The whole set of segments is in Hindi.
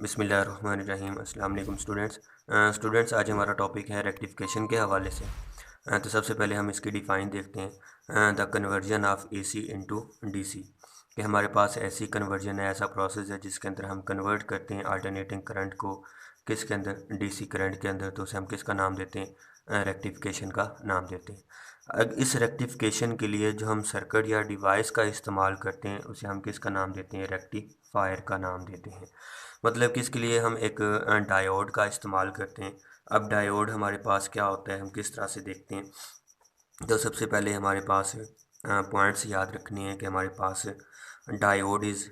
बिस्मिल्लाहिर्रहमानिर्रहीम। अस्सलाम वालेकुम स्टूडेंट्स, आज हमारा टॉपिक है रेक्टिफिकेशन के हवाले से। तो सबसे पहले हम इसकी डिफ़ाइन देखते हैं। The conversion of AC into DC, कि हमारे पास ऐसी कन्वर्जन है, ऐसा प्रोसेस है जिसके अंदर हम कन्वर्ट करते हैं अल्टरनेटिंग करंट को किसके अंदर, डीसी करंट के अंदर। तो उसे हम किसका नाम देते हैं, रेक्टिफिकेशन का नाम देते हैं। अब इस रेक्टिफिकेशन के लिए जो हम सर्किट या डिवाइस का इस्तेमाल करते हैं उसे हम किसका नाम देते हैं, रेक्टिफायर का नाम देते हैं। मतलब कि इसके लिए हम एक डायोड का इस्तेमाल करते हैं। अब डायोड हमारे पास क्या होता है, हम किस तरह से देखते हैं। तो सबसे पहले हमारे पास पॉइंट्स याद रखने हैं कि हमारे पास diode is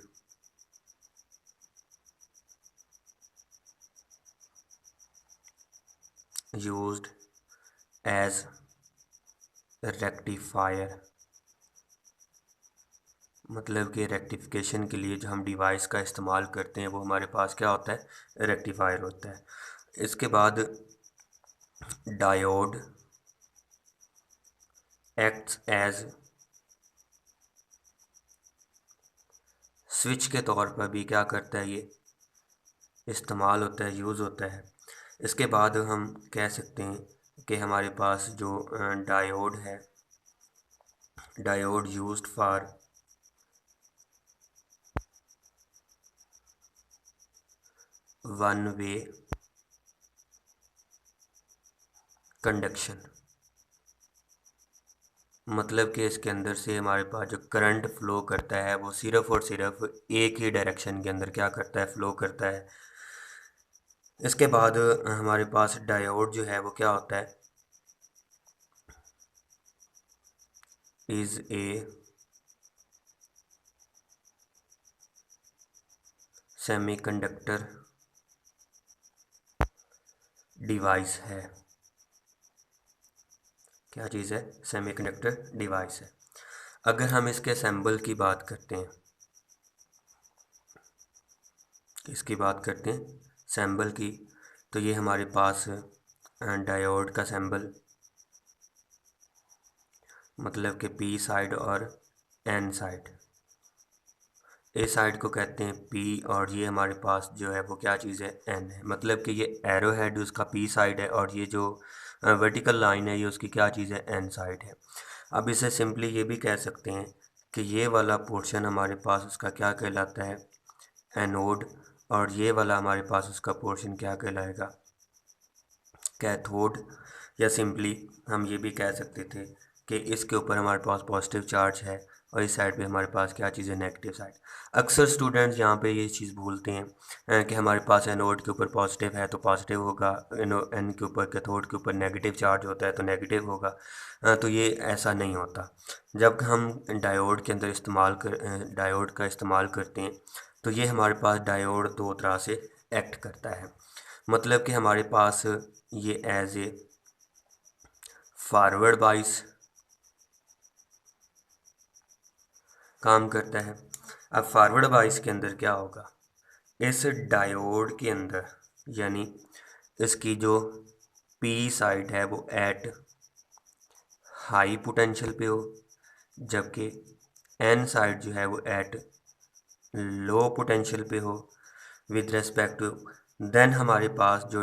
used as rectifier. मतलब कि रेक्टिफिकेशन के लिए जो हम डिवाइस का इस्तेमाल करते हैं वो हमारे पास क्या होता है, रेक्टिफायर होता है। इसके बाद डायोड एक्ट्स एज स्विच के तौर पर भी क्या करता है, ये इस्तेमाल होता है, यूज़ होता है। इसके बाद हम कह सकते हैं कि हमारे पास जो डायोड है, diode used for one way conduction. मतलब कि इसके अंदर से हमारे पास जो करंट फ्लो करता है वो सिर्फ़ और सिर्फ एक ही डायरेक्शन के अंदर क्या करता है, फ्लो करता है। इसके बाद हमारे पास डायोड जो है वो क्या होता है, इज़ ए सेमीकंडक्टर डिवाइस है। क्या चीज़ है, सेमीकंडक्टर डिवाइस है। अगर हम इसके असेंबल की बात करते हैं, इसकी बात करते हैं सैम्बल की, तो ये हमारे पास डायोड का सैम्बल, मतलब कि पी साइड और एन साइड। ए साइड को कहते हैं पी और ये हमारे पास जो है वो क्या चीज़ है, एन है। मतलब कि ये एरो हेड उसका पी साइड है और ये जो वर्टिकल लाइन है ये उसकी क्या चीज़ है, एन साइड है। अब इसे सिंपली ये भी कह सकते हैं कि ये वाला पोर्शन हमारे पास उसका क्या कहलाता है, एनोड, और ये वाला हमारे पास उसका पोर्शन क्या कहलाएगा, कैथोड। या सिंपली हम ये भी कह सकते थे कि इसके ऊपर हमारे पास पॉजिटिव चार्ज है और इस साइड पे हमारे पास क्या चीज़ है, नेगेटिव साइड। अक्सर स्टूडेंट्स यहाँ पे ये चीज़ भूलते हैं कि हमारे पास एनोड के ऊपर पॉजिटिव है तो पॉजिटिव होगा, एन के ऊपर, कैथोड के ऊपर नेगेटिव चार्ज होता है तो नेगेटिव होगा। तो ये ऐसा नहीं होता। जब हम डायोड के अंदर डायोड का इस्तेमाल करते हैं तो ये हमारे पास डायोड दो तरह से एक्ट करता है। मतलब कि हमारे पास ये एज ए फॉरवर्ड बाइस काम करता है। अब फॉरवर्ड बाइस के अंदर क्या होगा, इस डायोड के अंदर यानी इसकी जो पी साइड है वो एट हाई पोटेंशियल पे हो, जबकि एन साइड जो है वो एट लो पोटेंशियल पे हो विद रेस्पेक्ट टू। देन हमारे पास जो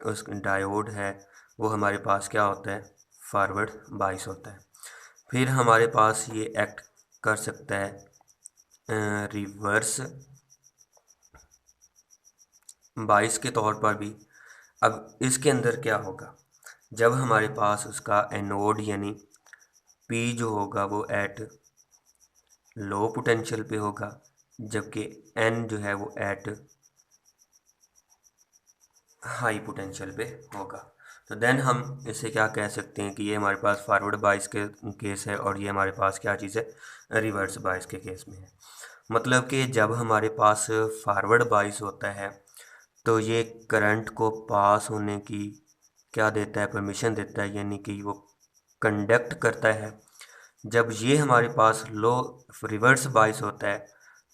उस डायोड है वो हमारे पास क्या होता है, फॉरवर्ड बाइस होता है। फिर हमारे पास ये एक्ट कर सकता है रिवर्स बाइस के तौर पर भी। अब इसके अंदर क्या होगा, जब हमारे पास उसका एनोड यानी पी जो होगा वो एट लो पोटेंशियल पे होगा, जबकि एन जो है वो एट हाई पोटेंशियल पे होगा। तो देन हम इसे क्या कह सकते हैं कि ये हमारे पास फॉरवर्ड बाइस के केस है और ये हमारे पास क्या चीज़ है, रिवर्स बाइस के केस में है। मतलब कि जब हमारे पास फॉरवर्ड बाइस होता है तो ये करंट को पास होने की क्या देता है, परमिशन देता है, यानी कि वो कंडक्ट करता है। जब ये हमारे पास लो रिवर्स बाइस होता है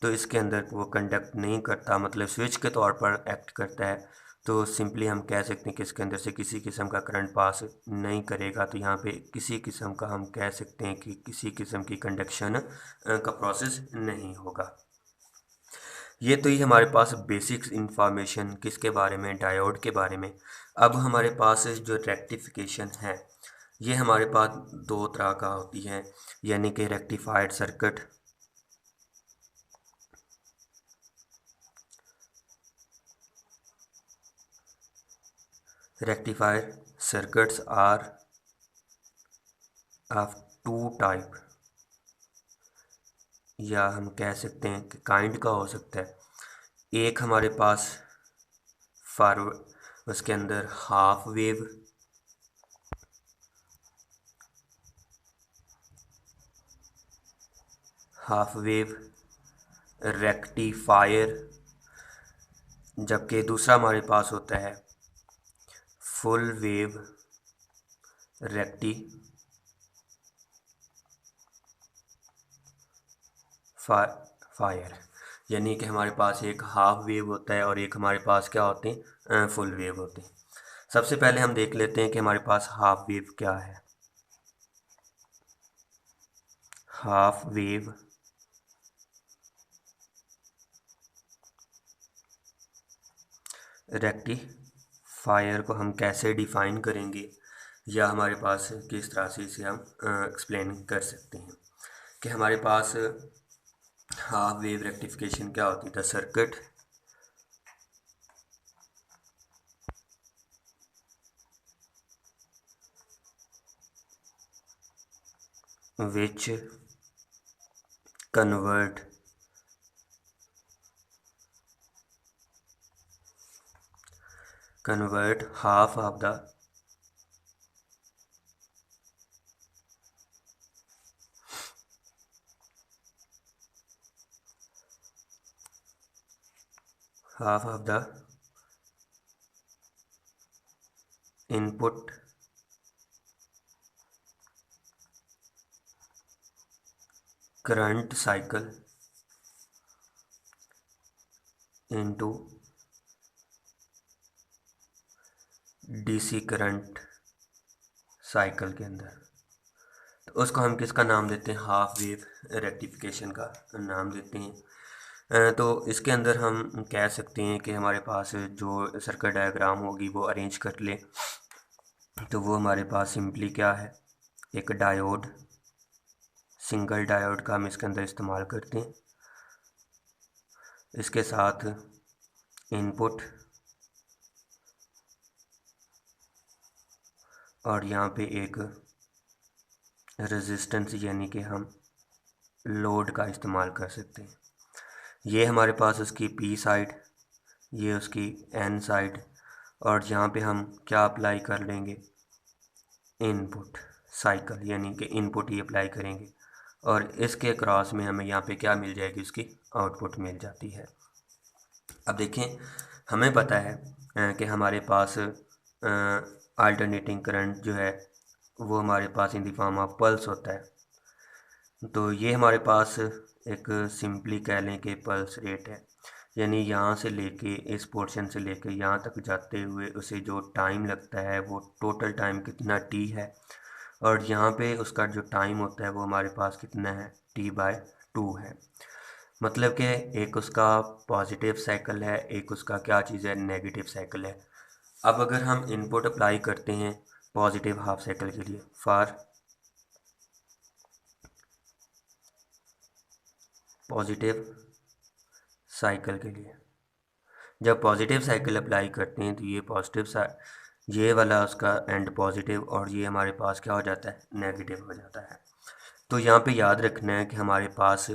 तो इसके अंदर वो कंडक्ट नहीं करता, मतलब स्विच के तौर पर एक्ट करता है। तो सिंपली हम कह सकते हैं कि इसके अंदर से किसी किस्म का करंट पास नहीं करेगा। तो यहाँ पे किसी किस्म का हम कह सकते हैं कि किसी किस्म की कंडक्शन का प्रोसेस नहीं होगा। ये तो ही हमारे पास बेसिक्स इंफॉर्मेशन किसके बारे में, डायोड के बारे में। अब हमारे पास जो रेक्टिफिकेशन है ये हमारे पास दो तरह का होती है, यानी कि rectified circuit, rectified circuits are of two type, या हम कह सकते हैं कि काइंड का हो सकता है। एक हमारे पास फॉरवर्ड, उसके अंदर हाफ वेव रेक्टिफायर, जबकि दूसरा हमारे पास होता है फुल वेव रेक्टिफायर। यानी कि हमारे पास एक हाफ वेव होता है और एक हमारे पास क्या होते हैं, फुल वेव होते हैं। सबसे पहले हम देख लेते हैं कि हमारे पास हाफ वेव क्या है। हाफ वेव रेक्टिफायर को हम कैसे डिफ़ाइन करेंगे, या हमारे पास किस तरह से इसे हम एक्सप्लेन कर सकते हैं कि हमारे पास हाफ वेव रेक्टिफिकेशन क्या होती है। The circuit which convert half of the input current cycle into DC current cycle के अंदर। तो उसको हम किसका नाम देते हैं, हाफ वेव रेक्टिफिकेशन का नाम देते हैं। तो इसके अंदर हम कह सकते हैं कि हमारे पास जो सर्किट डायग्राम होगी वो अरेंज कर ले। तो वो हमारे पास सिंपली क्या है, एक डायोड, सिंगल डायोड का हम इसके अंदर इस्तेमाल करते हैं। इसके साथ इनपुट और यहाँ पे एक रेजिस्टेंस यानी कि हम लोड का इस्तेमाल कर सकते हैं। ये हमारे पास उसकी पी साइड, ये उसकी एन साइड, और यहाँ पे हम क्या अप्लाई कर लेंगे, इनपुट साइकिल, यानी कि इनपुट ही अप्लाई करेंगे और इसके क्रॉस में हमें यहाँ पे क्या मिल जाएगी, उसकी आउटपुट मिल जाती है। अब देखें, हमें पता है कि हमारे पास अल्टरनेटिंग करंट जो है वो हमारे पास in the form of pulse होता है। तो ये हमारे पास एक सिंपली कह लें कि पल्स रेट है, यानी यहाँ से लेके इस पोर्शन से लेके यहाँ तक जाते हुए उसे जो टाइम लगता है वो टोटल टाइम कितना टी है, और यहाँ पे उसका जो टाइम होता है वो हमारे पास कितना है, T/2 है। मतलब कि एक उसका पॉजिटिव साइकिल है, एक उसका क्या चीज़ है, नेगेटिव साइकिल है। अब अगर हम इनपुट अप्लाई करते हैं पॉजिटिव हाफ साइकिल के लिए, फॉर पॉजिटिव साइकिल के लिए, जब पॉजिटिव साइकिल अप्लाई करते हैं तो ये ये वाला उसका एंड पॉजिटिव, और ये हमारे पास क्या हो जाता है, नेगेटिव हो जाता है। तो यहाँ पे याद रखना है कि हमारे पास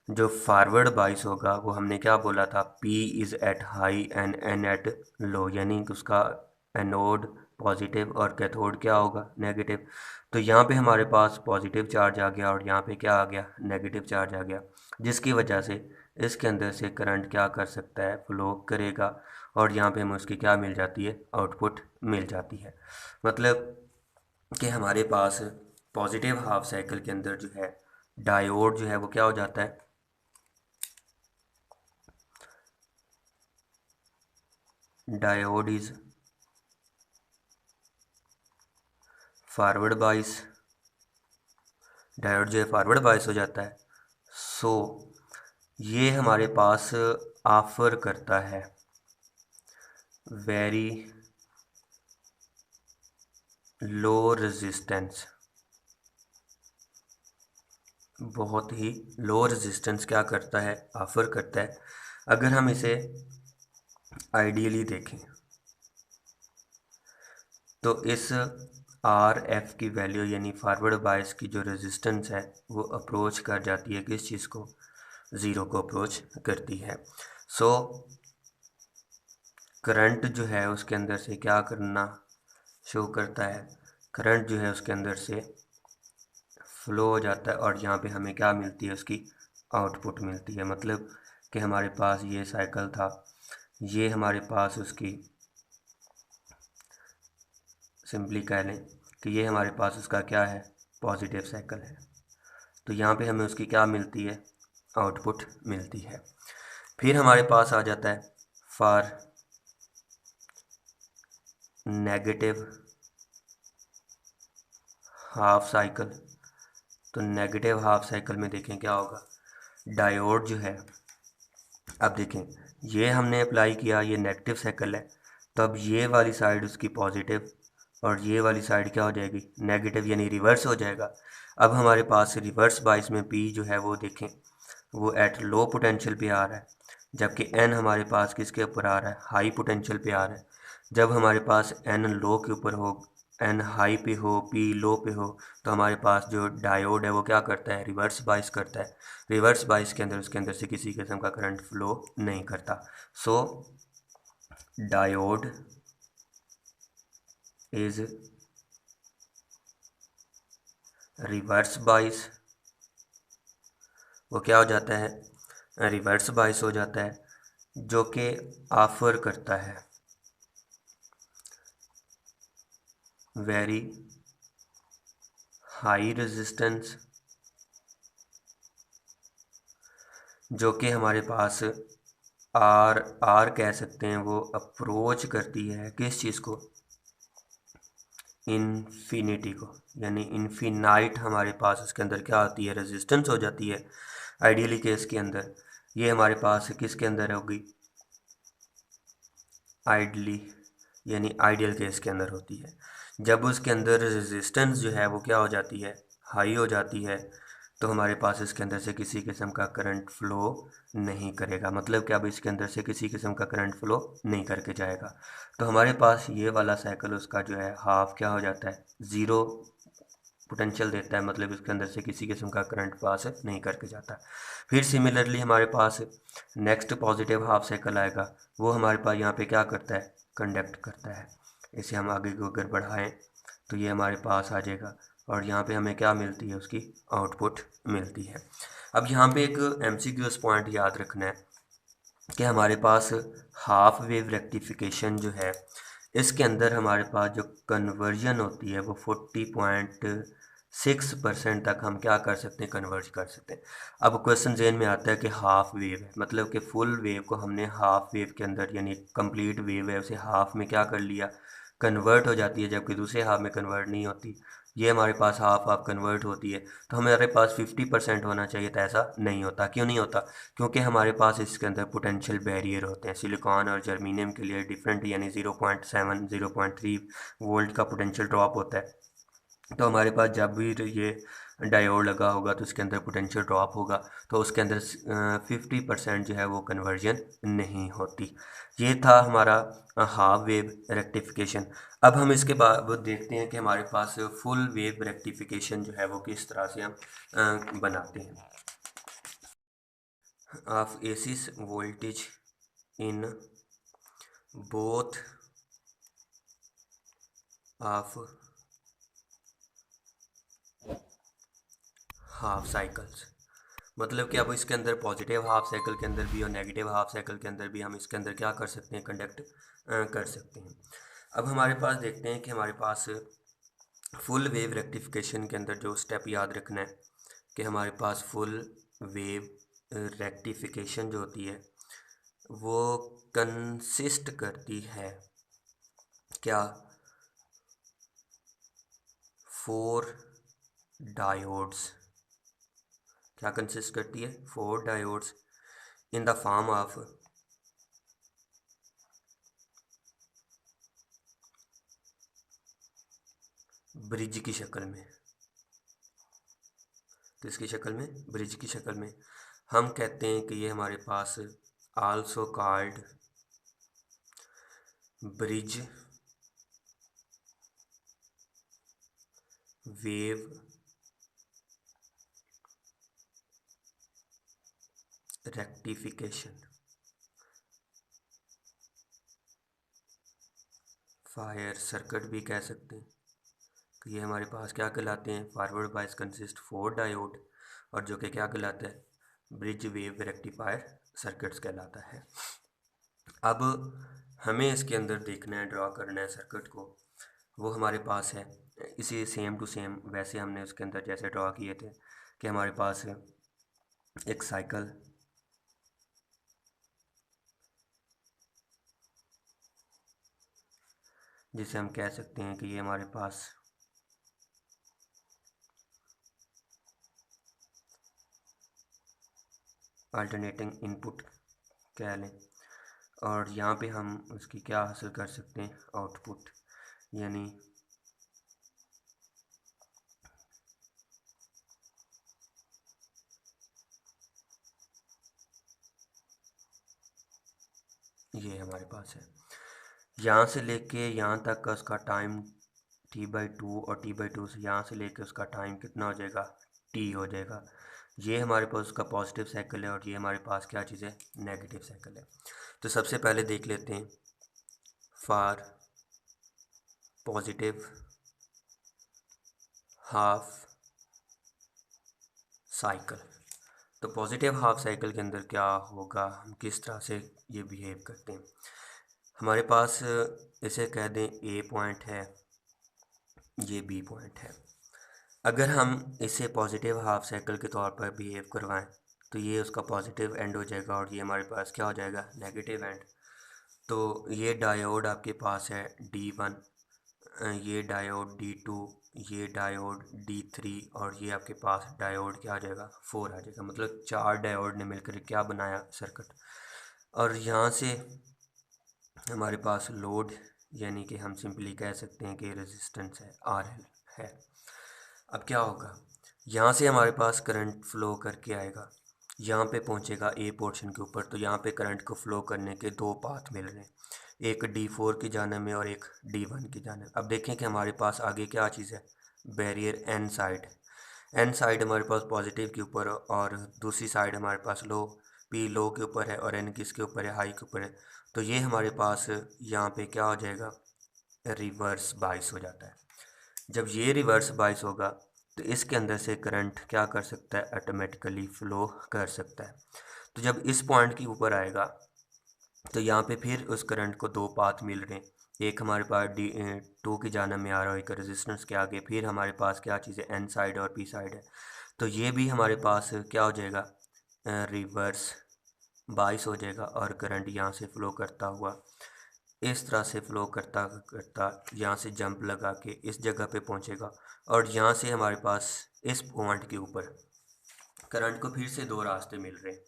जो फॉरवर्ड बाइस होगा वो हमने क्या बोला था, P is at high and N at low, यानी कि उसका एनोड पॉजिटिव और कैथोड क्या होगा, नेगेटिव। तो यहाँ पे हमारे पास पॉजिटिव चार्ज आ गया और यहाँ पे क्या आ गया, नेगेटिव चार्ज आ गया, जिसकी वजह से इसके अंदर से करंट क्या कर सकता है, फ्लो करेगा, और यहाँ पे हमें उसकी क्या मिल जाती है, आउटपुट मिल जाती है। मतलब कि हमारे पास पॉजिटिव हाफ साइकिल के अंदर जो है डायोड जो है वो क्या हो जाता है, डायोड इज फॉरवर्ड बाइस, डायोड जो है फॉरवर्ड बाइस हो जाता है। सो ये हमारे पास ऑफर करता है वेरी लो रेजिस्टेंस, बहुत ही लो रेजिस्टेंस क्या करता है, ऑफर करता है। अगर हम इसे आइडियली देखें तो इस आर एफ की वैल्यू यानी फॉरवर्ड बायस की जो रेजिस्टेंस है वो अप्रोच कर जाती है किस चीज़ को, ज़ीरो को अप्रोच करती है। सो करंट जो है उसके अंदर से क्या करना शो करता है, करंट जो है उसके अंदर से फ्लो हो जाता है और यहाँ पे हमें क्या मिलती है, उसकी आउटपुट मिलती है। मतलब कि हमारे पास ये साइकिल था, ये हमारे पास उसकी सिंपली कह लें कि ये हमारे पास उसका क्या है, पॉजिटिव साइकिल है। तो यहाँ पे हमें उसकी क्या मिलती है, आउटपुट मिलती है। फिर हमारे पास आ जाता है फॉर नेगेटिव हाफ साइकिल। तो नेगेटिव हाफ साइकिल में देखें क्या होगा, डायोड जो है, अब देखें ये हमने अप्लाई किया, ये नेगेटिव साइकिल है, तो अब ये वाली साइड उसकी पॉजिटिव और ये वाली साइड क्या हो जाएगी, नेगेटिव, यानी रिवर्स हो जाएगा। अब हमारे पास रिवर्स बाइस में पी जो है वो देखें वो एट लो पोटेंशियल पे आ रहा है, जबकि एन हमारे पास किसके ऊपर आ रहा है, हाई पोटेंशियल पे आ रहा है। जब हमारे पास एन लो के ऊपर हो, एन हाई पे हो, पी लो पे हो, तो हमारे पास जो डायोड है वो क्या करता है, रिवर्स बाइस करता है। रिवर्स बाइस के अंदर उसके अंदर से किसी किस्म का करंट फ्लो नहीं करता। सो डायोड इज रिवर्स बाइस, वो क्या हो जाता है, रिवर्स बाइस हो जाता है, जो कि ऑफर करता है वेरी हाई रेजिस्टेंस, जो कि हमारे पास आर आर कह सकते हैं, वो अप्रोच करती है किस चीज़ को, इन्फिनिटी को, यानी इन्फिनाइट हमारे पास उसके अंदर क्या आती है, रेजिस्टेंस हो जाती है। आइडियली केस के अंदर ये हमारे पास किसके अंदर होगी, आइडली यानी आइडियल केस के अंदर होती है। जब उसके अंदर रेजिस्टेंस जो है वो क्या हो जाती है, हाई हो जाती है, तो हमारे पास इसके अंदर से किसी किस्म का करंट फ्लो नहीं करेगा। मतलब कि अब इसके अंदर से किसी किस्म का करंट फ्लो नहीं करके जाएगा। तो हमारे पास ये वाला साइकिल उसका जो है हाफ क्या हो जाता है, ज़ीरो पोटेंशियल देता है, मतलब इसके अंदर से किसी किस्म का करंट पास नहीं करके जाता। फिर सिमिलरली हमारे पास नेक्स्ट पॉजिटिव हाफ साइकिल आएगा, वो हमारे पास यहाँ पे क्या करता है, कंडक्ट करता है। इसे हम आगे को अगर बढ़ाएं तो ये हमारे पास आ जाएगा और यहाँ पे हमें क्या मिलती है, उसकी आउटपुट मिलती है। अब यहाँ पे एक MCQ पॉइंट याद रखना है कि हमारे पास हाफ वेव रेक्टिफिकेशन जो है, इसके अंदर हमारे पास जो कन्वर्जन होती है वो 40.6% तक हम क्या कर सकते हैं, कन्वर्ज कर सकते हैं। अब क्वेश्चन जेन में आता है कि हाफ वेव है, मतलब कि फुल वेव को हमने हाफ वेव के अंदर, यानी कंप्लीट वेव है उसे हाफ में क्या कर लिया, कन्वर्ट हो जाती है, जबकि दूसरे हाफ में कन्वर्ट नहीं होती। ये हमारे पास हाफ हाफ कन्वर्ट होती है, तो हमारे पास 50% होना चाहिए था, ऐसा नहीं होता। क्यों नहीं होता, क्योंकि हमारे पास इसके अंदर पोटेंशियल बैरियर होते हैं। सिलिकॉन और जर्मीनियम के लिए डिफरेंट, यानी 0.7 0.3 वोल्ट का पोटेंशियल ड्रॉप होता है। तो हमारे पास जब भी ये डायोड लगा होगा तो उसके अंदर पोटेंशियल ड्रॉप होगा, तो उसके अंदर 50% जो है वो कन्वर्जन नहीं होती। ये था हमारा हाफ वेव रेक्टिफिकेशन। अब हम इसके बाद वो देखते हैं कि हमारे पास फुल वेव रेक्टिफिकेशन जो है वो किस तरह से हम बनाते हैं। Of AC's voltage in both of half cycles. मतलब कि अब इसके अंदर पॉजिटिव हाफ साइकिल के अंदर भी और नेगेटिव हाफ साइकिल के अंदर भी हम इसके अंदर क्या कर सकते हैं, कंडक्ट कर सकते हैं। अब हमारे पास देखते हैं कि हमारे पास फुल वेव रेक्टिफिकेशन के अंदर जो स्टेप याद रखना है कि हमारे पास फुल वेव रेक्टिफिकेशन जो होती है वो कंसिस्ट करती है क्या, 4 डायोड्स। क्या कंसिस्ट करती है, 4 diodes in the form of bridge की शक्ल में, तो इसकी शक्ल में, ब्रिज की शक्ल में हम कहते हैं कि ये हमारे पास also called bridge wave rectification, fire circuit भी कह सकते हैं। तो ये हमारे पास क्या कहलाते हैं, फॉरवर्ड बायस कंसिस्ट 4 डायोड, और जो कि क्या कहलाता है, ब्रिज वेव रेक्टिफायर सर्किट्स कहलाता है। अब हमें इसके अंदर देखना है, ड्रॉ करना है सर्किट को, वो हमारे पास है इसी सेम टू सेम वैसे हमने उसके अंदर जैसे ड्रॉ किए थे कि हमारे पास एक साइकिल, जिसे हम कह सकते हैं कि ये हमारे पास अल्टरनेटिंग इनपुट कह लें, और यहाँ पे हम उसकी क्या हासिल कर सकते हैं, आउटपुट, यानी ये हमारे पास है। यहाँ से लेके यहाँ तक का उसका टाइम t/2, और t/2 से यहाँ से लेके उसका टाइम कितना हो जाएगा, t हो जाएगा। ये हमारे पास उसका पॉजिटिव साइकिल है, और ये हमारे पास क्या चीज़ है, नेगेटिव साइकिल है। तो सबसे पहले देख लेते हैं फॉर पॉजिटिव हाफ साइकिल। तो पॉजिटिव हाफ साइकिल के अंदर क्या होगा, हम किस तरह से ये बिहेव करते हैं। हमारे पास इसे कह दें ए पॉइंट है, ये बी पॉइंट है। अगर हम इसे पॉजिटिव हाफ साइकिल के तौर पर बिहेव करवाएं तो ये उसका पॉजिटिव एंड हो जाएगा, और ये हमारे पास क्या हो जाएगा, नेगेटिव एंड। तो ये डायोड आपके पास है D1, ये डायोड D2, ये डायोड D3, और ये आपके पास डायोड क्या आ जाएगा, 4 आ जाएगा। मतलब 4 डायोड ने मिलकर क्या बनाया, सर्किट। और यहाँ से हमारे पास लोड, यानी कि हम सिंपली कह सकते हैं कि रेजिस्टेंस है, RL है। अब क्या होगा, यहाँ से हमारे पास करंट फ्लो करके आएगा, यहाँ पे पहुँचेगा ए पोर्शन के ऊपर। तो यहाँ पे करंट को फ्लो करने के दो पाथ मिल रहे हैं, एक D4 की जानिब में और एक D1 की जानिब। अब देखें कि हमारे पास आगे क्या चीज़ है, barrier N side. N side हमारे पास पॉजिटिव के ऊपर, और दूसरी साइड हमारे पास लो, पी लो के ऊपर है, और एन किसके ऊपर है, हाई के ऊपर है। तो ये हमारे पास यहाँ पे क्या हो जाएगा, रिवर्स बाइस हो जाता है। जब ये रिवर्स बाइस होगा तो इसके अंदर से करंट क्या कर सकता है, ऑटोमेटिकली फ्लो कर सकता है। तो जब इस पॉइंट के ऊपर आएगा तो यहाँ पे फिर उस करंट को दो पाथ मिल रहे हैं, एक हमारे पास D2 की जानिब में आ रहा है, एक रेजिस्टेंस के आगे, फिर हमारे पास क्या चीज़ है, एन साइड और पी साइड है। तो ये भी हमारे पास क्या हो जाएगा, रिवर्स बाइस हो जाएगा, और करंट यहाँ से फ़्लो करता हुआ इस तरह से फ़्लो करता करता यहाँ से जंप लगा के इस जगह पे पहुँचेगा, और यहाँ से हमारे पास इस पॉइंट के ऊपर करंट को फिर से दो रास्ते मिल रहे हैं,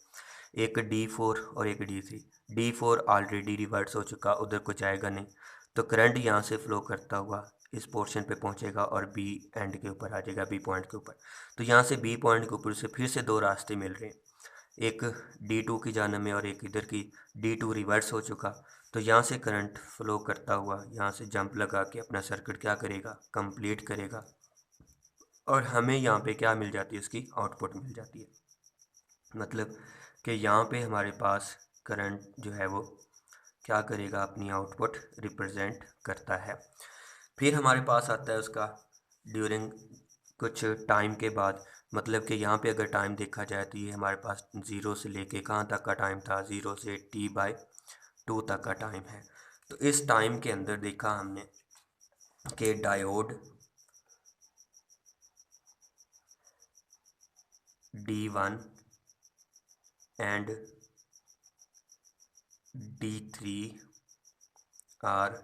एक D4 और एक D3। D4 ऑलरेडी रिवर्स हो चुका, उधर को जाएगा नहीं, तो करंट यहाँ से फ़्लो करता हुआ इस पोर्शन पे पहुँचेगा और बी एंड के ऊपर आ जाएगा, बी पॉइंट के ऊपर। तो यहाँ से बी पॉइंट के ऊपर से फिर से दो रास्ते मिल रहे हैं, एक D2 की जानिब में और एक इधर की। D2 रिवर्स हो चुका, तो यहाँ से करंट फ्लो करता हुआ यहाँ से जंप लगा के अपना सर्किट क्या करेगा, कंप्लीट करेगा, और हमें यहाँ पे क्या मिल जाती है, उसकी आउटपुट मिल जाती है। मतलब कि यहाँ पे हमारे पास करंट जो है वो क्या करेगा, अपनी आउटपुट रिप्रेजेंट करता है। फिर हमारे पास आता है उसका ड्यूरिंग कुछ टाइम के बाद, मतलब कि यहाँ पे अगर टाइम देखा जाए तो ये हमारे पास 0 से लेके कहाँ तक का टाइम था, 0 से T/2 तक का टाइम है। तो इस टाइम के अंदर देखा हमने कि diode D1 and D3 are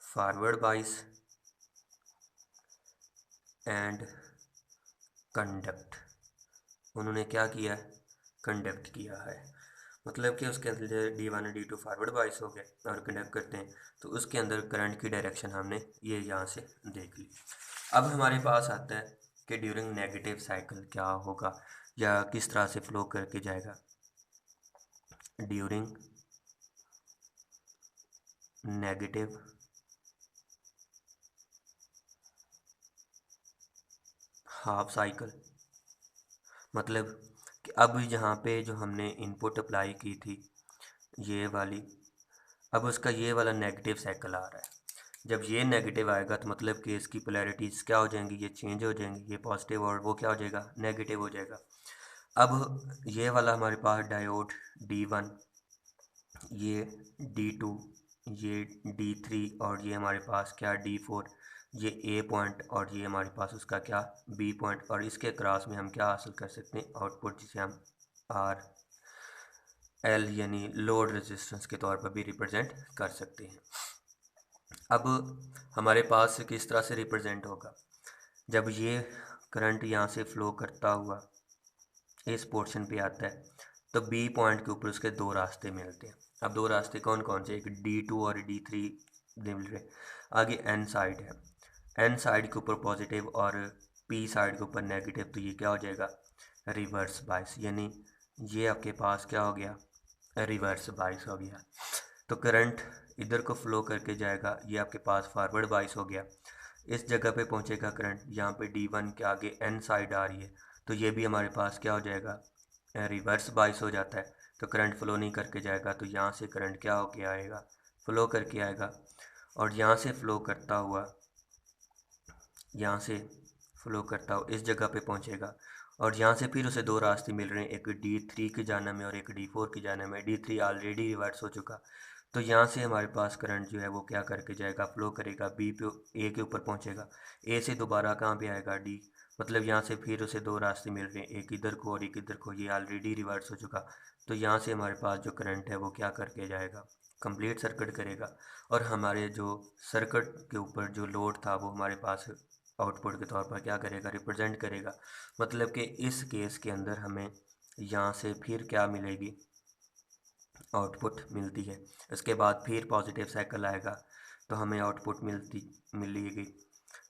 forward bias and conduct. उन्होंने क्या किया है, कंडक्ट किया है। मतलब कि उसके अंदर D1 और D2 फॉरवर्ड बाइस हो गए और कंडक्ट करते हैं, तो उसके अंदर करंट की डायरेक्शन हमने ये यहाँ से देख ली। अब हमारे पास आता है कि ड्यूरिंग नेगेटिव साइकिल क्या होगा या किस तरह से फ्लो करके जाएगा। ड्यूरिंग नेगेटिव हाफ साइकिल, मतलब कि अब यहाँ पे जो हमने इनपुट अप्लाई की थी ये वाली, अब उसका ये वाला नेगेटिव साइकिल आ रहा है। जब ये नेगेटिव आएगा तो मतलब कि इसकी पोलैरिटीज़ क्या हो जाएंगी, ये चेंज हो जाएंगी, ये पॉजिटिव और वो क्या हो जाएगा, नेगेटिव हो जाएगा। अब ये वाला हमारे पास डायोड D1, ये D2, ये D3 और ये हमारे पास क्या D4, ये A पॉइंट और ये हमारे पास उसका क्या B पॉइंट, और इसके क्रॉस में हम क्या हासिल कर सकते हैं, आउटपुट, जिसे हम आर एल यानी लोड रेजिस्टेंस के तौर पर भी रिप्रेजेंट कर सकते हैं। अब हमारे पास किस तरह से रिप्रेजेंट होगा, जब ये करंट यहाँ से फ्लो करता हुआ इस पोर्शन पे आता है तो बी पॉइंट के ऊपर उसके दो रास्ते मिलते हैं। अब दो रास्ते कौन कौन से, एक D2 और D3 मिल रहे। आगे एन साइड है, एन साइड के ऊपर पॉजिटिव और पी साइड के ऊपर नेगेटिव, तो ये क्या हो जाएगा, रिवर्स बाइस, यानी ये आपके पास क्या हो गया, रिवर्स बाइस हो गया। तो करंट इधर को फ्लो करके जाएगा, ये आपके पास फॉरवर्ड बाइस हो गया। इस जगह पे पहुंचेगा करंट, यहाँ पे D1 के आगे एन साइड आ रही है, तो ये भी हमारे पास क्या हो जाएगा, रिवर्स बाइस हो जाता है। तो करंट फ्लो नहीं करके जाएगा, तो यहाँ से करंट क्या होके आएगा, फ्लो करके आएगा, और यहाँ से फ्लो करता हुआ, यहाँ से फ्लो करता हुआ इस जगह पे पहुँचेगा, और यहाँ से फिर उसे दो रास्ते मिल रहे हैं, एक D3 की जाने में और एक D4 की जाने में। D3 ऑलरेडी रिवर्स हो चुका, तो यहाँ से हमारे पास करंट जो है वो क्या करके जाएगा, फ्लो करेगा, बी पे ए के ऊपर पहुँचेगा, ए से दोबारा कहाँ पे आएगा, डी, मतलब यहाँ से फिर उसे दो रास्ते मिल रहे हैं, एक इधर को और एक इधर को, ये ऑलरेडी रिवर्स हो चुका। तो यहाँ से हमारे पास जो करंट है वो क्या करके जाएगा, कंप्लीट सर्किट करेगा, और हमारे जो सर्किट के ऊपर जो लोड था वो हमारे पास आउटपुट के तौर पर क्या करेगा, रिप्रेजेंट करेगा। मतलब कि इस केस के अंदर हमें यहाँ से फिर क्या मिलेगी, आउटपुट मिलती है। इसके बाद फिर पॉजिटिव साइकिल आएगा तो हमें आउटपुट मिलेगी।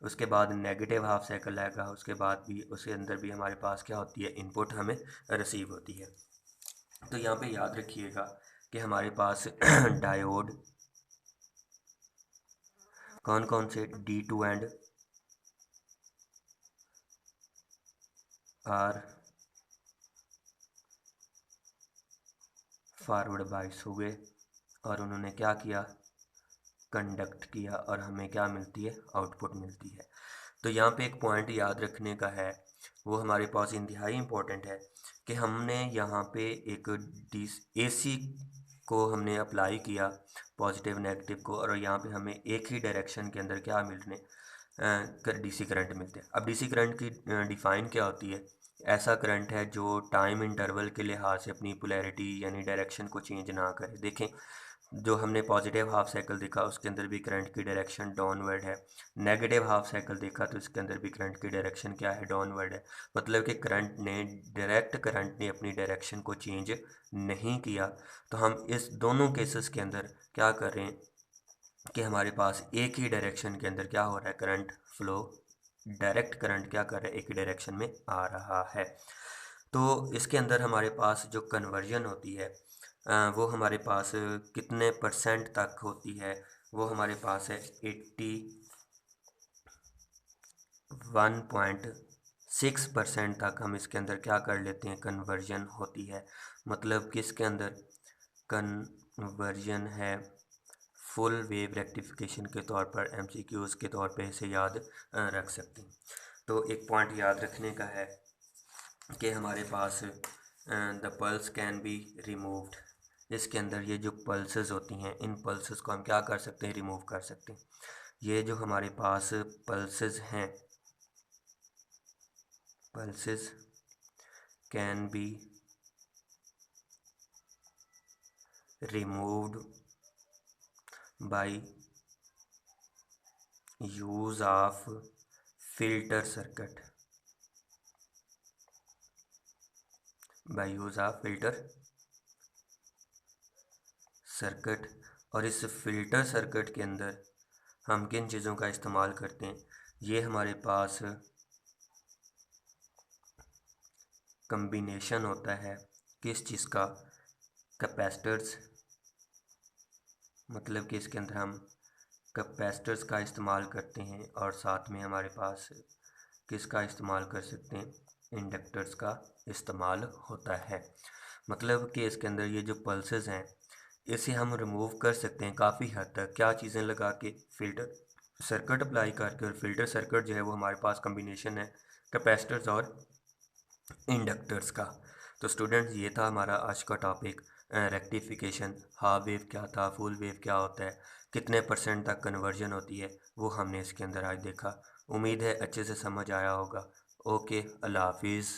उसके बाद नेगेटिव हाफ साइकिल आएगा, उसके बाद भी उसके अंदर भी हमारे पास क्या होती है, इनपुट हमें रिसीव होती है। तो यहाँ पे याद रखिएगा कि हमारे पास डायोड कौन कौन से, D2 एंड आर फॉरवर्ड बाइस हुए और उन्होंने क्या किया, कंडक्ट किया, और हमें क्या मिलती है, आउटपुट मिलती है। तो यहाँ पे एक पॉइंट याद रखने का है, वो हमारे पास इंतहाई इम्पोर्टेंट है, कि हमने यहाँ पे एक AC को हमने अप्लाई किया, पॉजिटिव नेगेटिव को, और यहाँ पे हमें एक ही डायरेक्शन के अंदर क्या मिल रहे हैं, DC करंट मिलते हैं। अब DC करंट की डिफ़ाइन क्या होती है, ऐसा करंट है जो टाइम इंटरवल के लिहाज से अपनी पोलैरिटी यानी डायरेक्शन को चेंज ना करे। देखें, जो हमने पॉजिटिव हाफ साइकिल देखा उसके अंदर भी करंट की डायरेक्शन डाउनवर्ड है, नेगेटिव हाफ साइकिल देखा तो इसके अंदर भी करंट की डायरेक्शन क्या है, डाउनवर्ड है। मतलब कि डायरेक्ट करंट ने अपनी डायरेक्शन को चेंज नहीं किया। तो हम इस दोनों केसेस के अंदर क्या कर रहे हैं कि हमारे पास एक ही डायरेक्शन के अंदर क्या हो रहा है, करंट फ्लो, डायरेक्ट करंट क्या कर रहा है, एक ही डायरेक्शन में आ रहा है। तो इसके अंदर हमारे पास जो कन्वर्जन होती है वो हमारे पास कितने परसेंट तक होती है, वो हमारे पास है 81.6% तक हम इसके अंदर क्या कर लेते हैं, कन्वर्जन होती है। मतलब कि इसके अंदर कन्वर्जन है फुल वेव रेक्टिफिकेशन के तौर पर, MCQs के तौर पे इसे याद रख सकते हैं। तो एक पॉइंट याद रखने का है कि हमारे पास the pulse can be removed, इसके अंदर ये जो पल्सेस होती हैं इन पल्सेस को हम क्या कर सकते हैं, रिमूव कर सकते हैं। ये जो हमारे पास पल्सेस हैं, pulses can be removed by use of filter circuit, by use of filter circuit, और इस फ़िल्टर सर्किट के अंदर हम किन चीज़ों का इस्तेमाल करते हैं। ये हमारे पास कम्बिनेशन होता है किस चीज़ का, कैपेसिटर्स, मतलब कि इसके अंदर हम कैपेसिटर्स का इस्तेमाल करते हैं, और साथ में हमारे पास किसका इस्तेमाल कर सकते हैं, इंडक्टर्स का इस्तेमाल होता है। मतलब कि इसके अंदर ये जो पल्सेस हैं इसे हम रिमूव कर सकते हैं काफ़ी हद तक, क्या चीज़ें लगा के, फ़िल्टर सर्किट अप्लाई करके। और फ़िल्टर सर्किट जो है वो हमारे पास कम्बिनेशन है कैपेसिटर्स और इंडक्टर्स का। तो स्टूडेंट्स ये था हमारा आज का टॉपिक, रेक्टिफिकेशन। हाफ वेव क्या था, फुल वेव क्या होता है, कितने परसेंट तक कन्वर्जन होती है, वो हमने इसके अंदर आज देखा। उम्मीद है अच्छे से समझ आया होगा। ओके, अल्लाह हाफिज़।